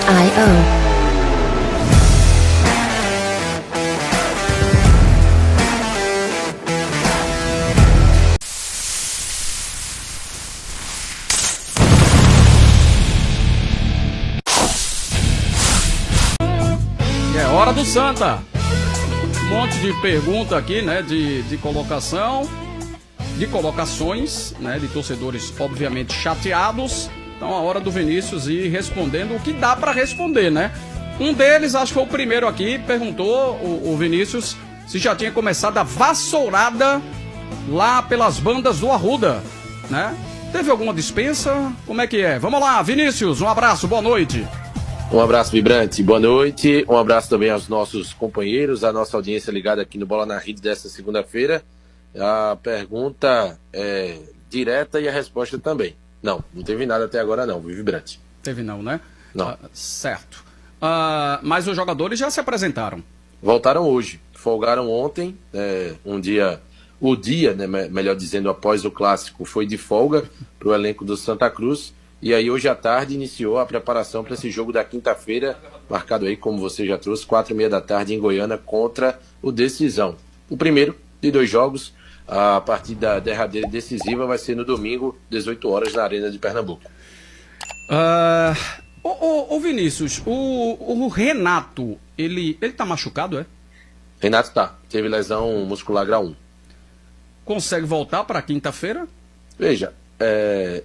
É hora do Santa. Um monte de pergunta aqui, né? De colocação, de colocações, né? De torcedores obviamente chateados. Então a hora do Vinícius ir respondendo o que dá pra responder, né? Um deles, acho que foi o primeiro aqui, perguntou o Vinícius se já tinha começado a vassourada lá pelas bandas do Arruda, né? Teve alguma dispensa? Como é que é? Vamos lá, Vinícius, um abraço, boa noite. Um abraço vibrante, boa noite. Um abraço também aos nossos companheiros, à nossa audiência ligada aqui no Bola na Rede desta segunda-feira. A pergunta é direta e a resposta também. Não teve nada até agora não, vibrante. Teve não, né? Não. Certo. Mas os jogadores já se apresentaram. Voltaram hoje, folgaram ontem, o dia, né, melhor dizendo, após o clássico, foi de folga para o elenco do Santa Cruz. E aí hoje à tarde iniciou a preparação para esse jogo da quinta-feira, marcado aí, como você já trouxe, 4h30 da tarde em Goiânia contra o Decisão. O primeiro de 2 jogos, a partida derradeira e decisiva vai ser no domingo, 18 horas, na Arena de Pernambuco. Ô Vinícius, o Renato, ele tá machucado, é? Renato teve lesão muscular grau 1. Consegue voltar para quinta-feira? Veja,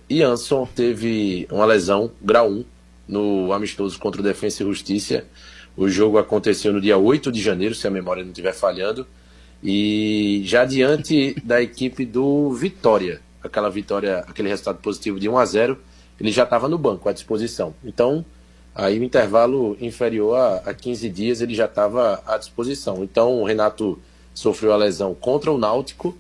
Ianson teve uma lesão grau 1 no amistoso contra o Defensa e Justiça. O jogo aconteceu no dia 8 de janeiro, se a memória não estiver falhando. E já diante da equipe do Vitória, aquele resultado positivo de 1-0, ele já estava no banco, à disposição. Então, aí o intervalo inferior a 15 dias ele já estava à disposição. Então, o Renato sofreu a lesão contra o Náutico,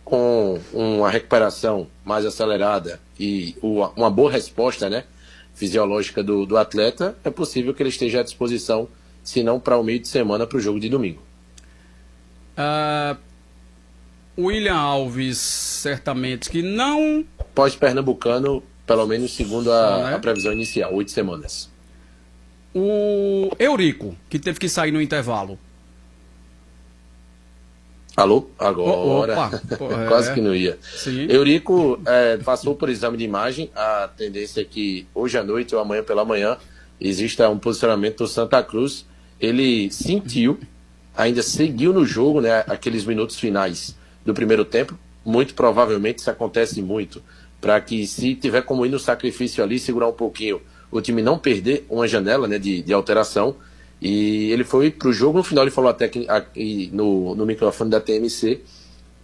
com uma recuperação mais acelerada e uma boa resposta, né, fisiológica do atleta, é possível que ele esteja à disposição, se não para o meio de semana, para o jogo de domingo. William Alves, certamente que não... Pós-pernambucano, pelo menos segundo a previsão inicial, 8 semanas. O Eurico, que teve que sair no intervalo. Alô? Agora. Quase que não ia. Sim. Eurico passou por exame de imagem. A tendência é que hoje à noite ou amanhã pela manhã exista um posicionamento do Santa Cruz. Ele sentiu, ainda seguiu no jogo, né, aqueles minutos finais do primeiro tempo. Muito provavelmente isso acontece muito, para que, se tiver como ir no sacrifício ali, segurar um pouquinho, o time não perder uma janela, né, de alteração. E ele foi pro jogo, no final ele falou até que, no microfone da TMC,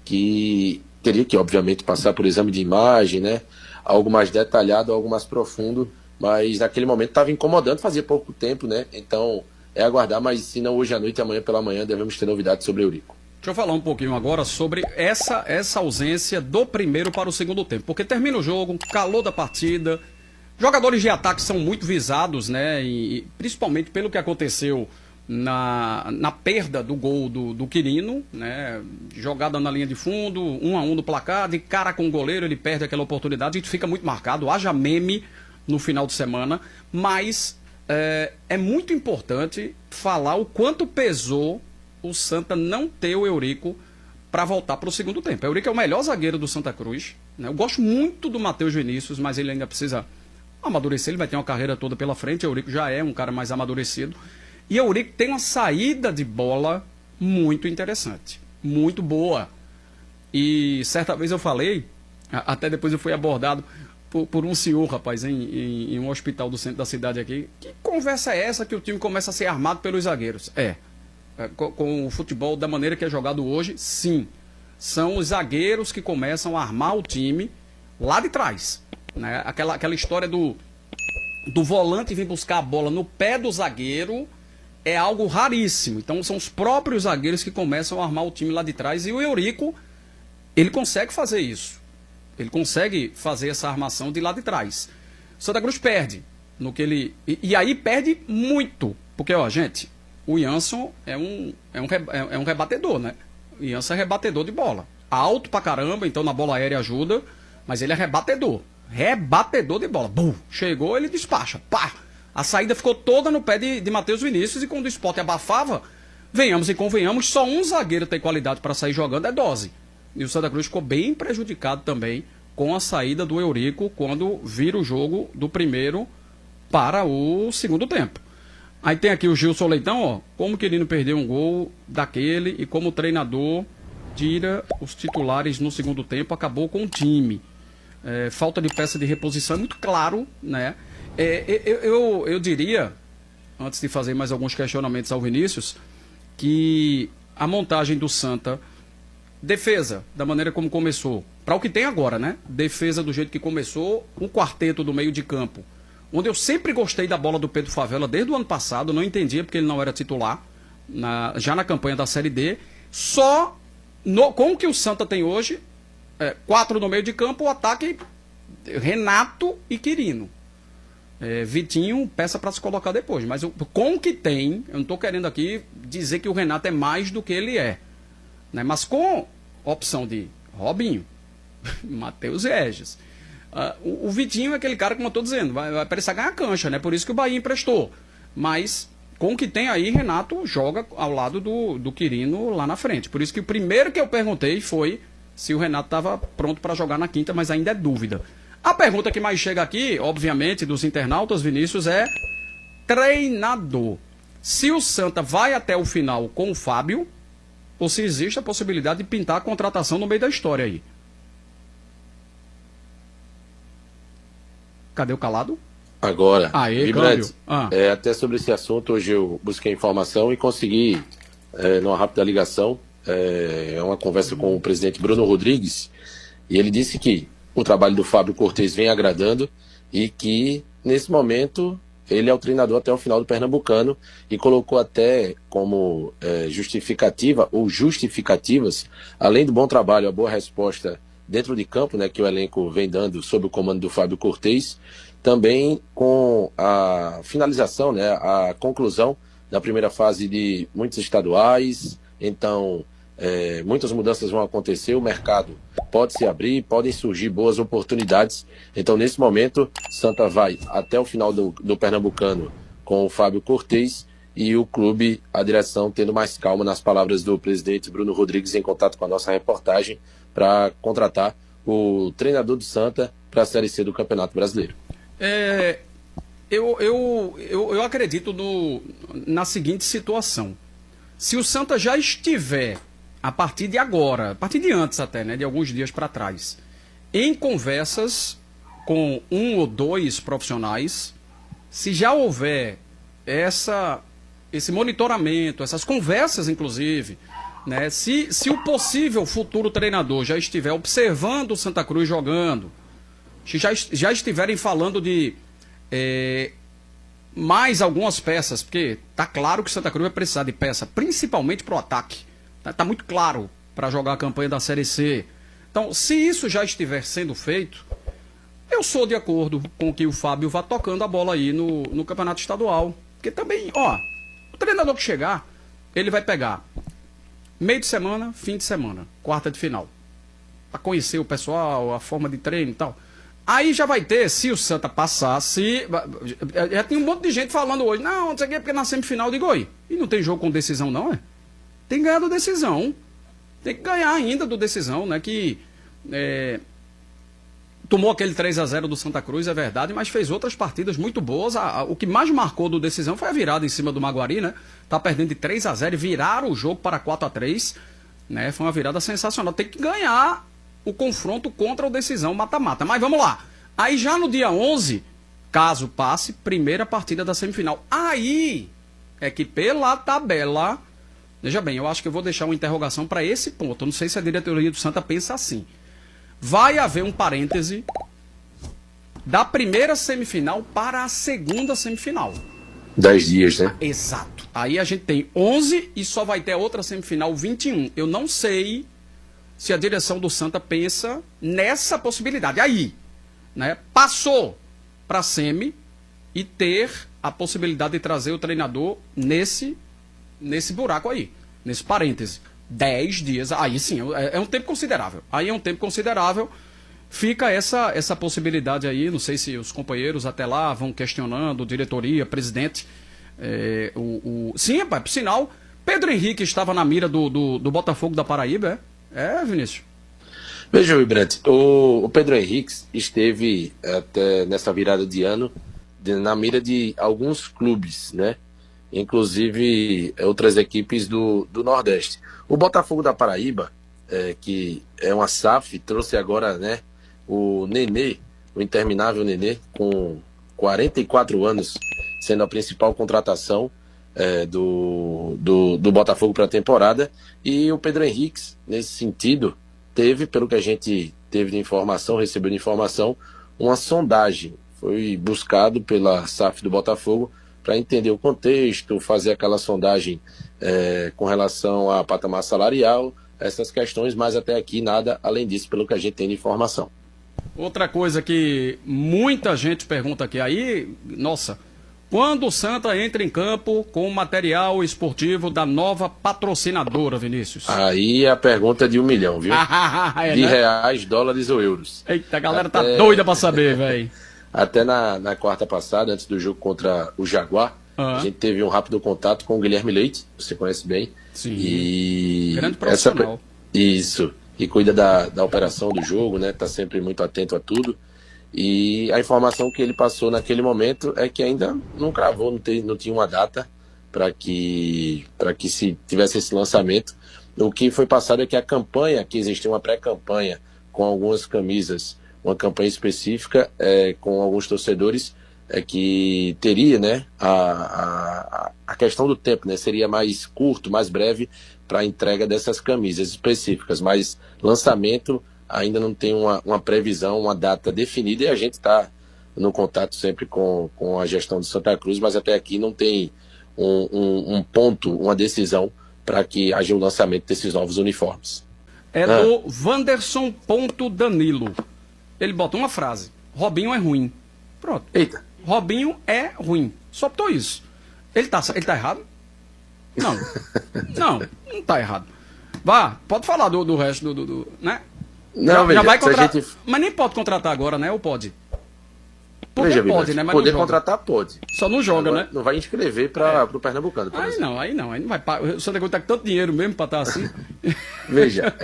que teria que, obviamente, passar por exame de imagem, né? Algo mais detalhado, algo mais profundo, mas naquele momento estava incomodando, fazia pouco tempo, né? Então, é aguardar, mas se não hoje à noite, amanhã pela manhã, devemos ter novidades sobre o Eurico. Deixa eu falar um pouquinho agora sobre essa ausência do primeiro para o segundo tempo, porque termina o jogo, calor da partida... Jogadores de ataque são muito visados, né? E principalmente pelo que aconteceu na perda do gol do Quirino, né? Jogada na linha de fundo, 1-1 no placar, de cara com o goleiro, ele perde aquela oportunidade, a gente fica muito marcado, haja meme no final de semana, mas é muito importante falar o quanto pesou o Santa não ter o Eurico para voltar para o segundo tempo. O Eurico é o melhor zagueiro do Santa Cruz, né? Eu gosto muito do Matheus Vinícius, mas ele ainda precisa amadurecer, ele vai ter uma carreira toda pela frente. O Eurico já é um cara mais amadurecido. E o Eurico tem uma saída de bola muito interessante, muito boa. E certa vez eu falei, até depois eu fui abordado por um senhor, rapaz, em um hospital do centro da cidade aqui. Que conversa é essa que o time começa a ser armado pelos zagueiros? Com o futebol da maneira que é jogado hoje, sim. São os zagueiros que começam a armar o time lá de trás. Né? Aquela história do volante vir buscar a bola no pé do zagueiro é algo raríssimo. Então são os próprios zagueiros que começam a armar o time lá de trás. E o Eurico, ele consegue fazer isso. Ele consegue fazer essa armação de lá de trás. Santa Cruz perde. E aí perde muito. Porque, ó, gente, o Ianson é um rebatedor, né? O Ianson é rebatedor de bola. Alto pra caramba, então na bola aérea ajuda. Mas ele é rebatedor. Rebatedor de bola. Bum! Chegou, ele despacha. Pá! A saída ficou toda no pé de Matheus Vinícius, e quando o Sport abafava, venhamos e convenhamos, só um zagueiro tem qualidade para sair jogando, é Dose. E o Santa Cruz ficou bem prejudicado também com a saída do Eurico quando vira o jogo do primeiro para o segundo tempo. Aí tem aqui o Gilson Leitão, ó, como o Quirino perdeu um gol daquele e como o treinador tira os titulares no segundo tempo, acabou com o time. Falta de peça de reposição é muito claro, né? Eu diria, antes de fazer mais alguns questionamentos ao Vinícius, que a montagem do Santa, defesa, da maneira como começou, para o que tem agora, né? Defesa do jeito que começou, um quarteto do meio de campo, onde eu sempre gostei da bola do Pedro Favela desde o ano passado, não entendia porque ele não era titular, já na campanha da Série D, só com o que o Santa tem hoje, 4 no meio de campo, o ataque Renato e Quirino. Vitinho, peça para se colocar depois, mas com o que tem, eu não estou querendo aqui dizer que o Renato é mais do que ele é, né? Mas com a opção de Robinho, Matheus Regis, o Vitinho é aquele cara, como eu estou dizendo, vai precisar ganhar cancha, né? Por isso que o Bahia emprestou. Mas com o que tem aí, Renato joga ao lado do Quirino lá na frente. Por isso que o primeiro que eu perguntei foi se o Renato estava pronto para jogar na quinta, mas ainda é dúvida. A pergunta que mais chega aqui, obviamente, dos internautas, Vinícius, é treinador. Se o Santa vai até o final com o Fábio, ou se existe a possibilidade de pintar a contratação no meio da história aí. Cadê o calado? Agora, Vibrante, até sobre esse assunto, hoje eu busquei informação e consegui, numa rápida ligação, uma conversa com o presidente Bruno Rodrigues, e ele disse que o trabalho do Fábio Cortez vem agradando e que, nesse momento, ele é o treinador até o final do Pernambucano, e colocou até como justificativa ou justificativas, além do bom trabalho, a boa resposta dentro de campo, né, que o elenco vem dando sob o comando do Fábio Cortez, também com a finalização, né, a conclusão da primeira fase de muitos estaduais. Então, muitas mudanças vão acontecer, o mercado pode se abrir, podem surgir boas oportunidades. Então, nesse momento, Santa vai até o final do Pernambucano com o Fábio Cortez, e o clube, a direção, tendo mais calma, nas palavras do presidente Bruno Rodrigues, em contato com a nossa reportagem, para contratar o treinador do Santa para a Série C do Campeonato Brasileiro. Eu acredito na seguinte situação. Se o Santa já estiver, a partir de agora, a partir de antes até, né, de alguns dias para trás, em conversas com um ou dois profissionais, se já houver esse monitoramento, essas conversas, inclusive, né, se o possível futuro treinador já estiver observando o Santa Cruz jogando, se já estiverem falando de mais algumas peças, porque tá claro que o Santa Cruz vai precisar de peça, principalmente para o ataque. Tá muito claro para jogar a campanha da Série C. Então, se isso já estiver sendo feito, eu sou de acordo com que o Fábio vá tocando a bola aí no Campeonato Estadual. Porque também, o treinador que chegar, ele vai pegar meio de semana, fim de semana, quarta de final, para conhecer o pessoal, a forma de treino e tal. Aí já vai ter, se o Santa passar, já tem um monte de gente falando hoje, não sei o que, porque na semifinal, digo, oi, e não tem jogo com decisão não, Tem que ganhar do Decisão. Tem que ganhar ainda do Decisão, né? Que tomou aquele 3-0 do Santa Cruz, é verdade, mas fez outras partidas muito boas. O que mais marcou do Decisão foi a virada em cima do Maguari, né? Tá perdendo de 3-0 e viraram o jogo para 4-3, né? Foi uma virada sensacional. Tem que ganhar o confronto contra o Decisão mata-mata. Mas vamos lá. Aí já no dia 11, caso passe, primeira partida da semifinal. Aí é que pela tabela... Veja bem, eu acho que eu vou deixar uma interrogação para esse ponto. Eu não sei se a diretoria do Santa pensa assim. Vai haver um parêntese da primeira semifinal para a segunda semifinal. 10 dias, né? Exato. Aí a gente tem 11 e só vai ter outra semifinal 21. Eu não sei se a direção do Santa pensa nessa possibilidade. Aí, né? Passou para a semi e ter a possibilidade de trazer o treinador nesse buraco aí, nesse parêntese. 10 dias, aí sim, é um tempo considerável. Aí é um tempo considerável fica essa possibilidade aí, não sei se os companheiros até lá vão questionando, diretoria, presidente. Sim, rapaz, por sinal, Pedro Henrique estava na mira do Botafogo da Paraíba, Vinícius? Veja, Vibrante, o Pedro Henrique esteve até nessa virada de ano na mira de alguns clubes, né? Inclusive outras equipes do Nordeste. O Botafogo da Paraíba, que é uma SAF, trouxe agora, né, o Nenê, o interminável Nenê, com 44 anos, sendo a principal contratação do Botafogo para a temporada. E o Pedro Henrique, nesse sentido, teve, pelo que a gente teve de informação, recebeu de informação, uma sondagem. Foi buscado pela SAF do Botafogo para entender o contexto, fazer aquela sondagem com relação a patamar salarial, essas questões, mas até aqui nada além disso, pelo que a gente tem de informação. Outra coisa que muita gente pergunta aqui, aí, nossa, quando o Santa entra em campo com o material esportivo da nova patrocinadora, Vinícius? Aí a pergunta é de 1 milhão, viu? De né? reais, dólares ou euros. Eita, a galera tá doida pra saber, velho. Até na quarta passada, antes do jogo contra o Jaguar, a gente teve um rápido contato com o Guilherme Leite, você conhece bem. Sim, e grande profissional. Isso, e cuida da operação do jogo, né? Tá sempre muito atento a tudo. E a informação que ele passou naquele momento é que ainda não cravou, não tinha uma data para que se tivesse esse lançamento. O que foi passado é que a campanha, que existia uma pré-campanha com algumas camisas, uma campanha específica com alguns torcedores, que teria, né, a questão do tempo, né, seria mais curto, mais breve para a entrega dessas camisas específicas, mas lançamento ainda não tem uma previsão, uma data definida, e a gente está no contato sempre com a gestão do Santa Cruz, mas até aqui não tem um ponto, uma decisão para que haja o lançamento desses novos uniformes. Do Wanderson Danilo. Ele bota uma frase: Robinho é ruim. Pronto. Eita. Robinho é ruim. Só botou isso. Ele tá errado? Não tá errado. Vá, pode falar do resto né? Não, já vai contratar. Gente... Mas nem pode contratar agora, né? Ou pode? Veja, pode, né? Mas poder contratar pode. Só não joga, agora, né? Não vai inscrever para o Pernambucano. Aí não vai. O Santa Cruz tá com tanto dinheiro mesmo para estar assim. Veja,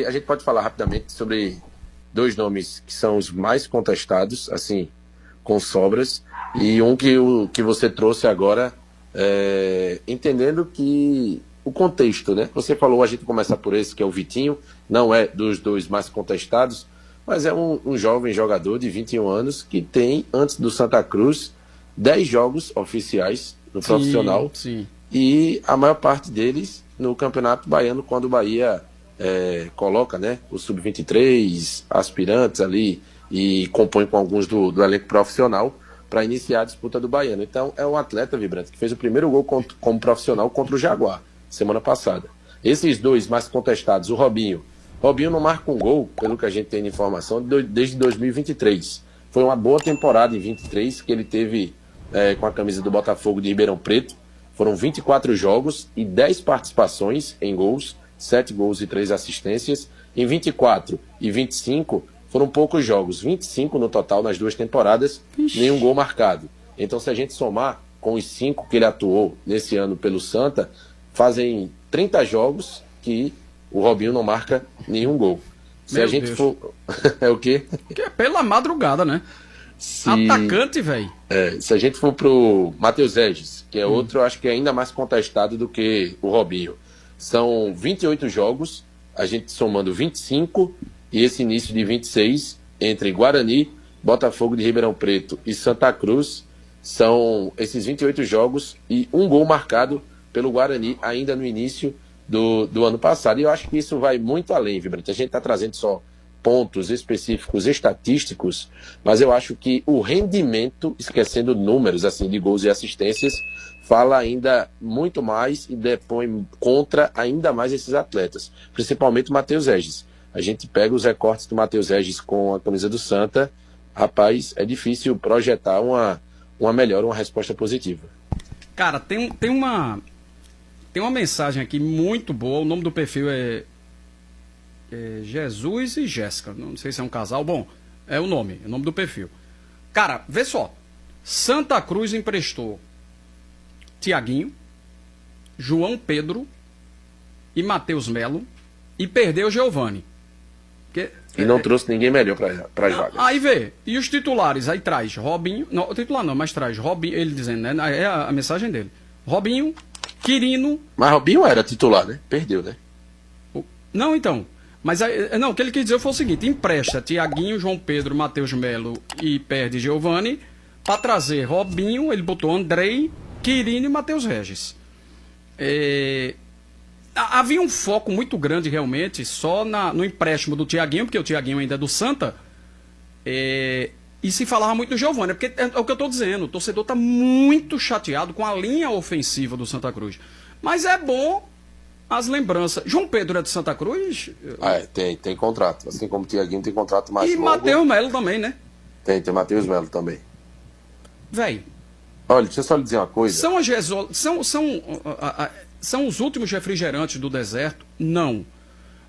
a gente pode falar rapidamente sobre 2 nomes que são os mais contestados, assim, com sobras, e um que você trouxe agora, entendendo que o contexto, né? Você falou, a gente começa por esse, que é o Vitinho, não é dos 2 mais contestados, mas é um jovem jogador de 21 anos que tem, antes do Santa Cruz, 10 jogos oficiais no profissional, sim. E a maior parte deles no Campeonato Baiano, quando o Bahia coloca, né, o Sub-23, aspirantes ali, e compõe com alguns do elenco profissional para iniciar a disputa do Baiano. Então é um atleta, Vibrante, que fez o primeiro gol como profissional contra o Jaguar, semana passada. Esses 2 mais contestados, o Robinho não marca um gol, pelo que a gente tem de informação, desde 2023. Foi uma boa temporada em 23 que ele teve com a camisa do Botafogo de Ribeirão Preto. Foram 24 jogos e 10 participações em gols, 7 gols e 3 assistências. Em 24 e 25 foram poucos jogos, 25 no total nas 2 temporadas, nenhum gol marcado. Então, se a gente somar com os 5 que ele atuou nesse ano pelo Santa, fazem 30 jogos que o Robinho não marca nenhum gol. Se a gente for... É o quê? Que é pela madrugada, né? Atacante, velho. Se a gente for pro Matheus Regis, que é outro, eu acho que é ainda mais contestado do que o Robinho. São 28 jogos, a gente somando 25, e esse início de 26, entre Guarani, Botafogo de Ribeirão Preto e Santa Cruz, são esses 28 jogos e um gol marcado pelo Guarani ainda no início do ano passado. E eu acho que isso vai muito além, Vibrante. A gente está trazendo só pontos específicos estatísticos, mas eu acho que o rendimento, esquecendo números assim de gols e assistências, fala ainda muito mais e depõe contra ainda mais esses atletas, principalmente o Matheus Regis. A gente pega os recortes do Matheus Regis com a camisa do Santa, rapaz, é difícil projetar uma melhora, uma resposta positiva. Cara, tem uma mensagem aqui muito boa, o nome do perfil é Jesus e Jéssica. Não sei se é um casal. Bom, é o nome do perfil. Cara, vê só. Santa Cruz emprestou Tiaguinho, João Pedro e Matheus Melo e perdeu Giovani. E não trouxe ninguém melhor para as vagas. Aí vê, e os titulares, aí traz Robinho, não, o titular não, mas traz Robinho, ele dizendo, né, é a mensagem dele. Robinho, Quirino... Mas Robinho era titular, né? Perdeu, né? Não, então, mas não, o que ele quis dizer foi o seguinte, empresta Tiaguinho, João Pedro, Matheus Melo e perde Giovani, para trazer Robinho, ele botou Andrei, Quirino e Matheus Regis. Havia um foco muito grande realmente só no empréstimo do Tiaguinho, porque o Tiaguinho ainda é do Santa, e se falava muito do Giovani, porque é o que eu estou dizendo, o torcedor está muito chateado com a linha ofensiva do Santa Cruz. Mas é bom as lembranças. João Pedro é do Santa Cruz? Tem contrato, assim como o Tiaguinho tem contrato mais longo. E Matheus Melo também, né? Tem Matheus Melo também. Véi. Olha, deixa eu só lhe dizer uma coisa. São os últimos refrigerantes do deserto? Não.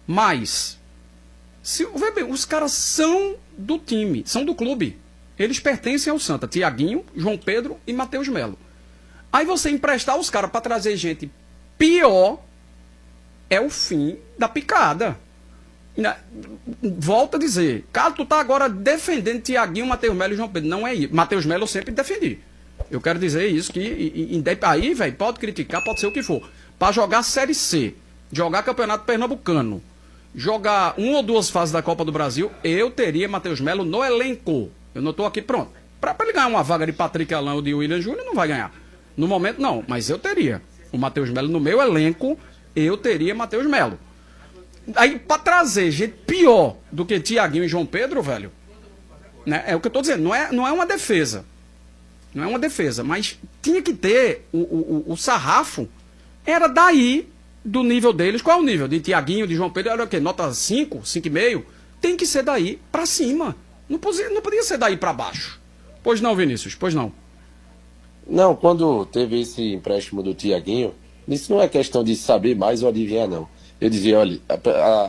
Mas, vê bem, os caras são do time, são do clube. Eles pertencem ao Santa. Tiaguinho, João Pedro e Matheus Melo. Aí você emprestar os caras para trazer gente pior é o fim da picada. Volto a dizer, cara, tu tá agora defendendo Tiaguinho, Matheus Melo e João Pedro. Não é isso. Matheus Melo eu sempre defendi. Eu quero dizer isso, que aí, velho, pode criticar, pode ser o que for. Para jogar Série C, jogar Campeonato Pernambucano, jogar 1 ou 2 fases da Copa do Brasil, eu teria Matheus Melo no elenco. Eu não estou aqui pronto. Para ele ganhar uma vaga de Patrick Alain ou de William Júnior, não vai ganhar. No momento, não, mas eu teria. O Matheus Melo no meu elenco, eu teria Matheus Melo. Aí, para trazer gente pior do que Tiaguinho e João Pedro, velho, né, é o que eu estou dizendo, não é uma defesa. Não é uma defesa, mas tinha que ter o sarrafo. Era daí, do nível deles. Qual é o nível? De Tiaguinho, de João Pedro, era o quê? Nota 5, 5,5? Tem que ser daí pra cima. Não podia ser daí pra baixo. Pois não, Vinícius? Pois não. Não, quando teve esse empréstimo do Tiaguinho, isso não é questão de saber mais ou adivinhar, não. Eu dizia, olha,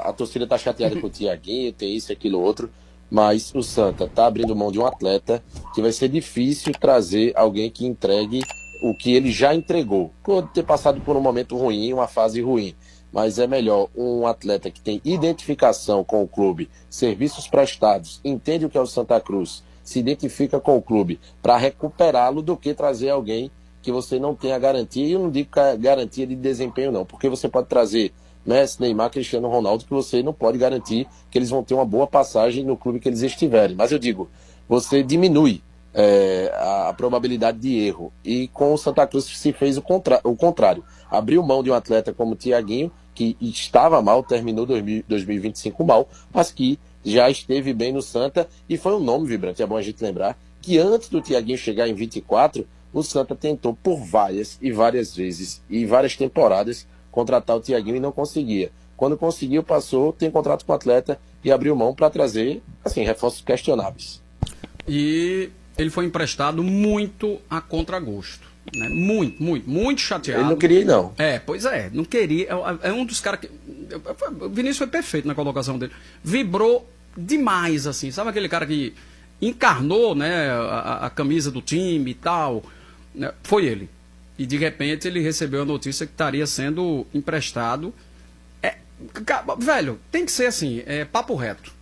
a torcida tá chateada com o Tiaguinho, tem isso, aquilo, outro. Mas o Santa está abrindo mão de um atleta que vai ser difícil trazer alguém que entregue o que ele já entregou. Pode ter passado por um momento ruim, uma fase ruim. Mas é melhor um atleta que tem identificação com o clube, serviços prestados, entende o que é o Santa Cruz, se identifica com o clube para recuperá-lo do que trazer alguém que você não tenha garantia. E eu não digo garantia de desempenho, não, porque você pode trazer Messi, Neymar, Cristiano Ronaldo, que você não pode garantir que eles vão ter uma boa passagem no clube que eles estiverem. Mas eu digo, você diminui a probabilidade de erro. E com o Santa Cruz se fez o contrário. Abriu mão de um atleta como o Tiaguinho, que estava mal, terminou 2025 mal, mas que já esteve bem no Santa e foi um nome vibrante. É bom a gente lembrar que antes do Tiaguinho chegar em 24, o Santa tentou por várias e várias vezes e várias temporadas contratar o Tiaguinho e não conseguia. Quando conseguiu, passou, tem contrato com o atleta e abriu mão para trazer, assim, reforços questionáveis. E ele foi emprestado muito a contragosto, né? Muito chateado. Ele não queria ir, não. Pois é, não queria. É um dos caras que... O Vinícius foi perfeito na colocação dele. Vibrou demais, assim. Sabe aquele cara que encarnou, né, a camisa do time e tal? Né? Foi ele. E de repente ele recebeu a notícia que estaria sendo emprestado. Velho, tem que ser assim, papo reto.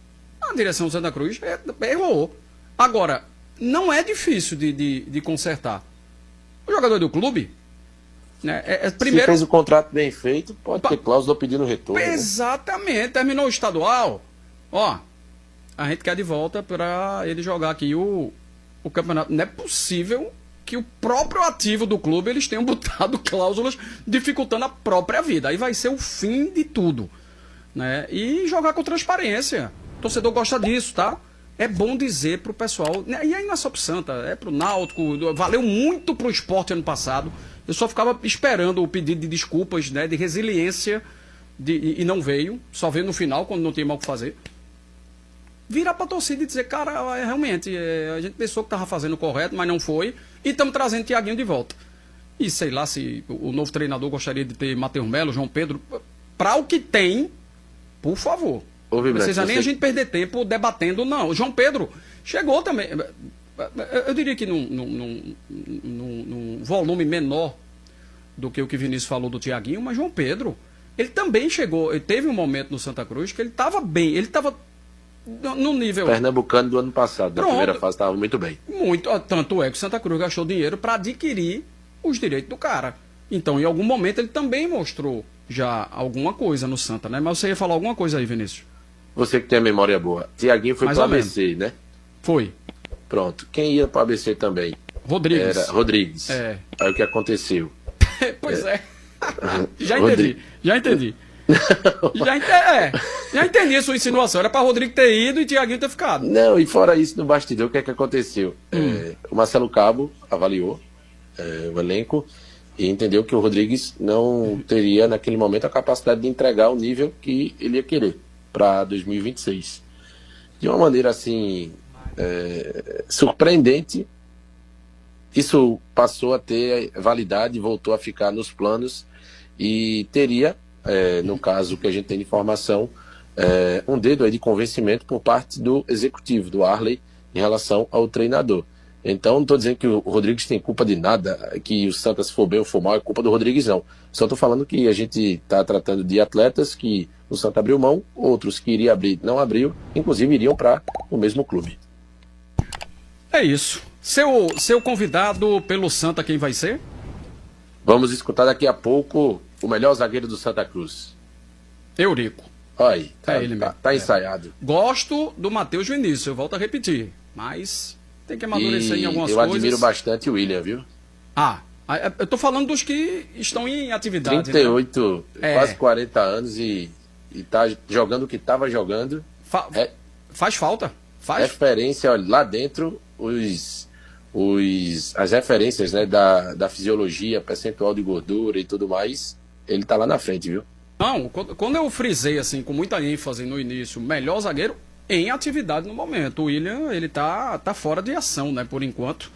A direção do Santa Cruz errou. Agora, não é difícil de consertar. O jogador do clube, né, primeiro... Se fez o contrato bem feito, pode ter cláusula pedindo retorno. Exatamente, né? Terminou o estadual. Ó, a gente quer de volta para ele jogar aqui o campeonato. Não é possível que o próprio ativo do clube eles tenham botado cláusulas dificultando a própria vida. Aí vai ser o fim de tudo, né? E jogar com transparência. O torcedor gosta disso, tá? É bom dizer pro pessoal, e aí não é só pro Santa, é pro Náutico, valeu muito pro Sport ano passado. Eu só ficava esperando o pedido de desculpas, né, de resiliência, e não veio, só veio no final, quando não tinha mal o que fazer. Virar pra torcida e dizer, cara, realmente, a gente pensou que tava fazendo o correto, mas não foi, e estamos trazendo Tiaguinho de volta. E sei lá se o novo treinador gostaria de ter Matheus Melo, João Pedro, para o que tem, por favor. Ô, Não precisa nem a gente perder tempo debatendo, não. O João Pedro chegou também. Eu diria que num volume menor do que o que Vinícius falou do Thiaguinho, mas João Pedro, ele também chegou. Ele teve um momento no Santa Cruz que ele estava bem, ele estava no nível. Pernambucano do ano passado, na primeira fase, estava muito bem. Muito, tanto é que o Santa Cruz gastou dinheiro para adquirir os direitos do cara. Então, em algum momento, ele também mostrou já alguma coisa no Santa, né? Mas você ia falar alguma coisa aí, Vinícius? Você que tem a memória boa. Thiaguinho foi para o ABC, né? Foi. Pronto. Quem ia para o ABC também? Rodrigues. Era Rodrigues. É. Aí o que aconteceu? Pois é. Já entendi. Já entendi a sua insinuação. Era para Rodrigo ter ido e Thiaguinho ter ficado. Não, e fora isso, no bastidor, o que é que aconteceu? O Marcelo Cabo avaliou o elenco e entendeu que o Rodrigues não teria, naquele momento, a capacidade de entregar o nível que ele ia querer para 2026. De uma maneira, assim, surpreendente, isso passou a ter validade, voltou a ficar nos planos e teria, no caso que a gente tem de informação, um dedo aí de convencimento por parte do executivo, do Arley, em relação ao treinador. Então, não estou dizendo que o Rodrigues tem culpa de nada, que o Santa, se for bem ou for mal, é culpa do Rodrigues, não. Só estou falando que a gente está tratando de atletas que o Santa abriu mão, outros que iria abrir não abriu, inclusive iriam para o mesmo clube. É isso. Seu convidado pelo Santa, quem vai ser? Vamos escutar daqui a pouco o melhor zagueiro do Santa Cruz. Eurico. Olha aí, ele mesmo. Tá ensaiado. Gosto do Matheus Vinícius, eu volto a repetir, mas tem que amadurecer em algumas coisas. Eu admiro bastante o William, viu? Eu tô falando dos que estão em atividade. 38, né? Quase 40 anos e tá jogando o que estava jogando. Faz falta. Referência, olha, lá dentro, as referências, né, da fisiologia, percentual de gordura e tudo mais, ele tá lá na frente, viu? Não, quando eu frisei assim, com muita ênfase no início, melhor zagueiro em atividade no momento. O William, ele tá fora de ação, né, por enquanto.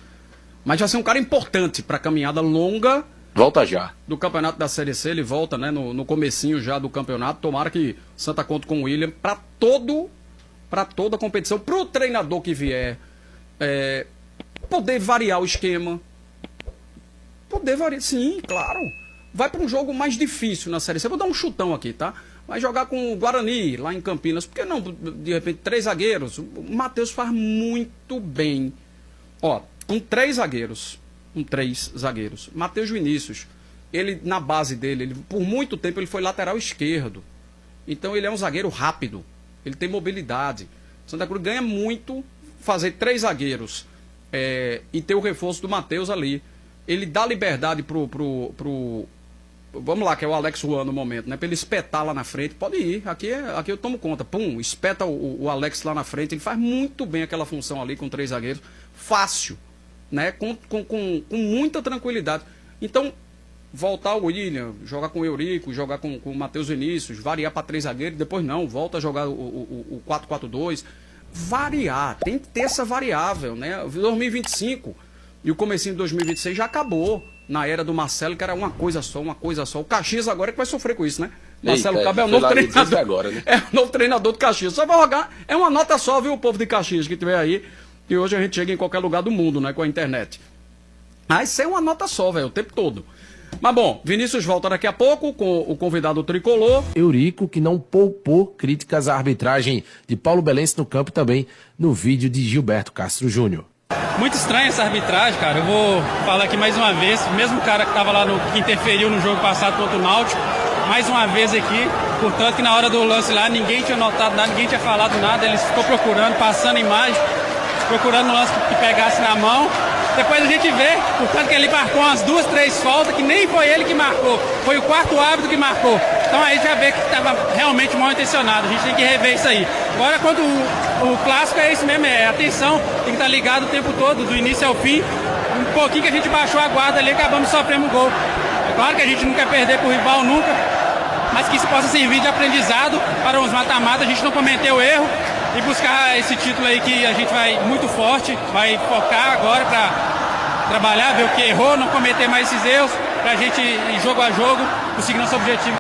Mas já ser um cara importante para a caminhada longa. Volta já. Do campeonato da Série C, ele volta, né, no comecinho já do campeonato. Tomara que Santa conte com o William para toda a competição, pro treinador que vier, poder variar o esquema. Poder variar, sim, claro. Vai para um jogo mais difícil na Série C. Vou dar um chutão aqui, tá? Vai jogar com o Guarani, lá em Campinas. Por que não, de repente, 3 zagueiros? O Matheus faz muito bem. Ó, com 3 zagueiros. Matheus Vinícius, ele, na base dele, por muito tempo, ele foi lateral esquerdo. Então, ele é um zagueiro rápido. Ele tem mobilidade. Santa Cruz ganha muito fazer 3 zagueiros e ter o reforço do Matheus ali. Ele dá liberdade pro vamos lá, que é o Alex Juan no momento, né? Pra ele espetar lá na frente. Pode ir, aqui eu tomo conta. Pum, espeta o Alex lá na frente. Ele faz muito bem aquela função ali com 3 zagueiros. Fácil, né? Com muita tranquilidade. Então, voltar o William, jogar com o Eurico, jogar com o Matheus Vinícius, variar para 3 zagueiros, depois não, volta a jogar o 4-4-2. Variar, tem que ter essa variável, né? 2025 e o comecinho de 2026 já acabou na era do Marcelo, que era uma coisa só. O Caxias agora é que vai sofrer com isso, né? Marcelo Cabo é o novo treinador. Agora, né? É o novo treinador do Caxias. Só vai jogar, é uma nota só, viu, o povo de Caxias que tiver aí, que hoje a gente chega em qualquer lugar do mundo, né, com a internet. Mas isso é uma nota só, velho, o tempo todo. Mas bom, Vinícius volta daqui a pouco com o convidado tricolor. Eurico, que não poupou críticas à arbitragem de Paulo Belense no campo, também no vídeo de Gilberto Castro Júnior. Muito estranha essa arbitragem, cara. Eu vou falar aqui mais uma vez. O mesmo cara que estava lá que interferiu no jogo passado contra o Náutico, mais uma vez aqui. Portanto, que na hora do lance lá, ninguém tinha notado nada, ninguém tinha falado nada. Ele ficou procurando, passando imagem, procurando um lance que pegasse na mão. Depois a gente vê, portanto, que ele marcou umas 2, 3 faltas, que nem foi ele que marcou, foi o 4º árbitro que marcou. Então aí já vê que estava realmente mal intencionado, a gente tem que rever isso aí. Agora, quanto o clássico é isso mesmo, atenção, tem que estar ligado o tempo todo, do início ao fim. Um pouquinho que a gente baixou a guarda ali, acabamos sofrendo um gol. É claro que a gente não quer perder pro rival nunca, mas que isso possa servir de aprendizado para os mata-mata, a gente não cometer o erro e buscar esse título aí que a gente vai muito forte, vai focar agora para trabalhar, ver o que errou, não cometer mais esses erros, para a gente ir jogo a jogo conseguir nosso objetivo.